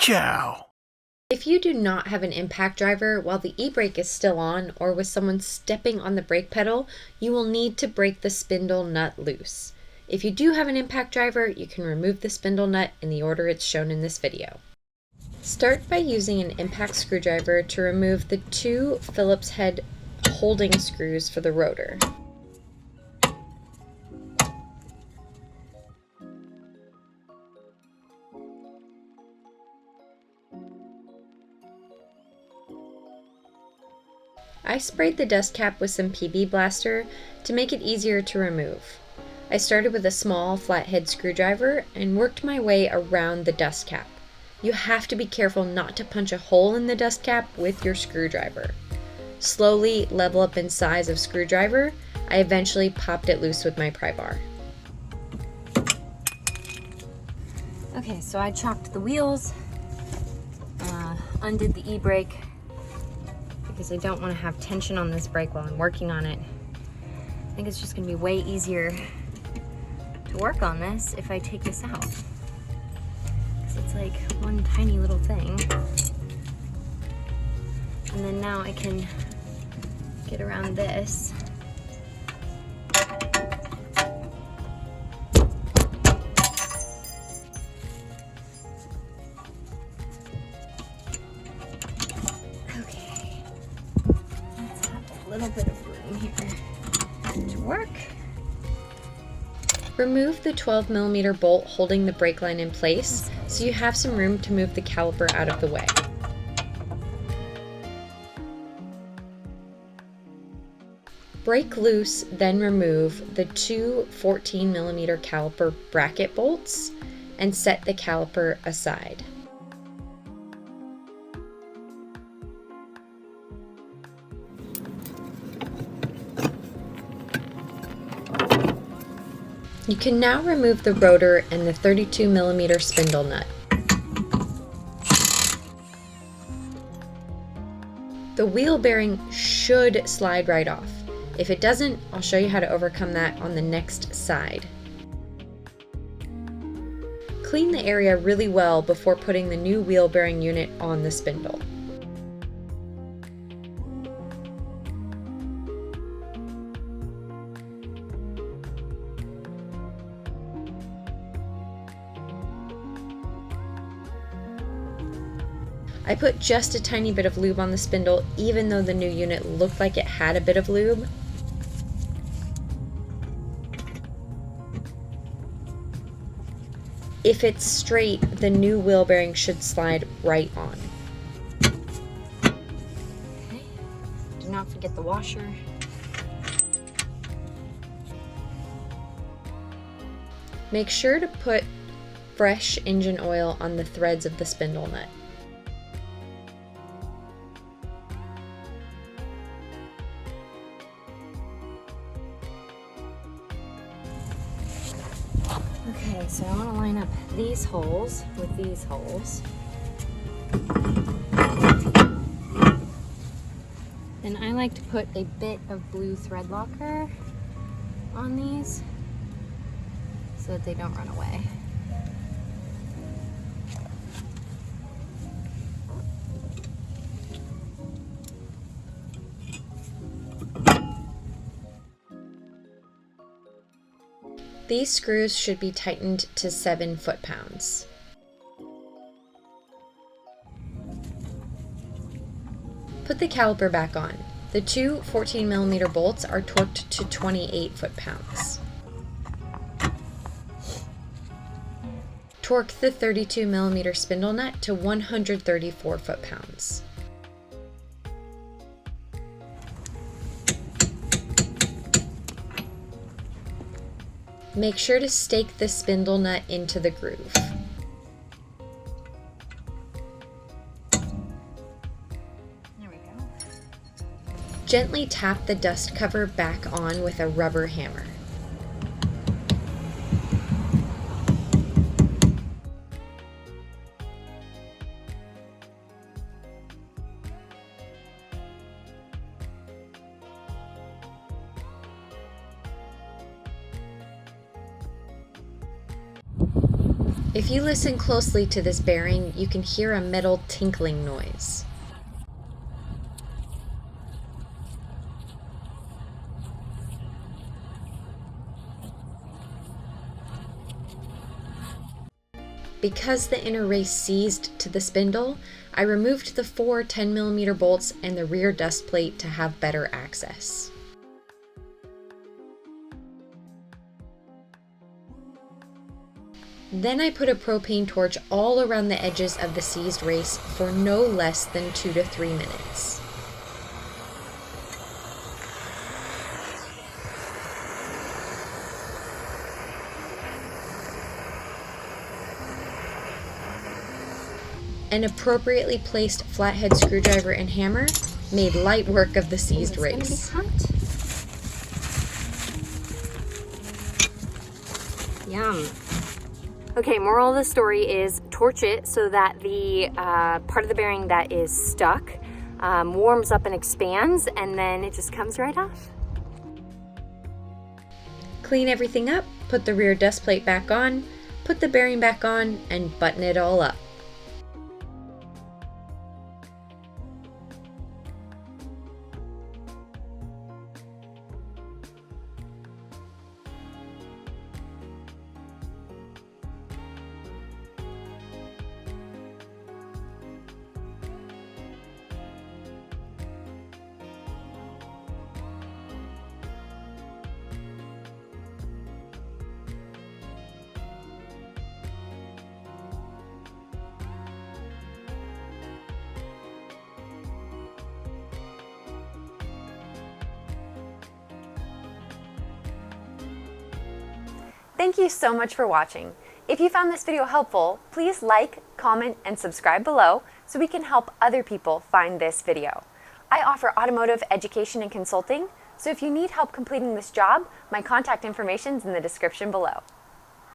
Ciao! If you do not have an impact driver while the e-brake is still on or with someone stepping on the brake pedal, you will need to break the spindle nut loose. If you do have an impact driver, you can remove the spindle nut in the order it's shown in this video. Start by using an impact screwdriver to remove the 2 Phillips head holding screws for the rotor. I sprayed the dust cap with some PB Blaster to make it easier to remove. I started with a small flathead screwdriver and worked my way around the dust cap. You have to be careful not to punch a hole in the dust cap with your screwdriver. Slowly level up in size of screwdriver, I eventually popped it loose with my pry bar. Okay, so I chopped the wheels, undid the e-brake, because I don't want to have tension on this brake while I'm working on it. I think it's just going to be way easier to work on this if I take this out. Because it's like one tiny little thing. And then now I can get around this. Little bit of room here to work. Remove the 12mm bolt holding the brake line in place so you have some room to move the caliper out of the way. Break loose, then remove the 2 14mm caliper bracket bolts and set the caliper aside. You can now remove the rotor and the 32mm spindle nut. The wheel bearing should slide right off. If it doesn't, I'll show you how to overcome that on the next side. Clean the area really well before putting the new wheel bearing unit on the spindle. I put just a tiny bit of lube on the spindle, even though the new unit looked like it had a bit of lube. If it's straight, the new wheel bearing should slide right on. Okay. Do not forget the washer. Make sure to put fresh engine oil on the threads of the spindle nut. Okay, so I want to line up these holes with these holes. And I like to put a bit of blue thread locker on these so that they don't run away. These screws should be tightened to 7 foot-pounds. Put the caliper back on. The 2 14mm bolts are torqued to 28 foot-pounds. Torque the 32mm spindle nut to 134 foot-pounds. Make sure to stake the spindle nut into the groove. There we go. Gently tap the dust cover back on with a rubber hammer. If you listen closely to this bearing, you can hear a metal tinkling noise. Because the inner race seized to the spindle, I removed the 4 10mm bolts and the rear dust plate to have better access. Then I put a propane torch all around the edges of the seized race for no less than 2 to 3 minutes. An appropriately placed flathead screwdriver and hammer made light work of the seized race. Yum. Okay, moral of the story is torch it so that the part of the bearing that is stuck warms up and expands, and then it just comes right off. Clean everything up, put the rear dust plate back on, put the bearing back on, and button it all up. Thank you so much for watching. If you found this video helpful, please like, comment, and subscribe below so we can help other people find this video. I offer automotive education and consulting, so if you need help completing this job, my contact information is in the description below.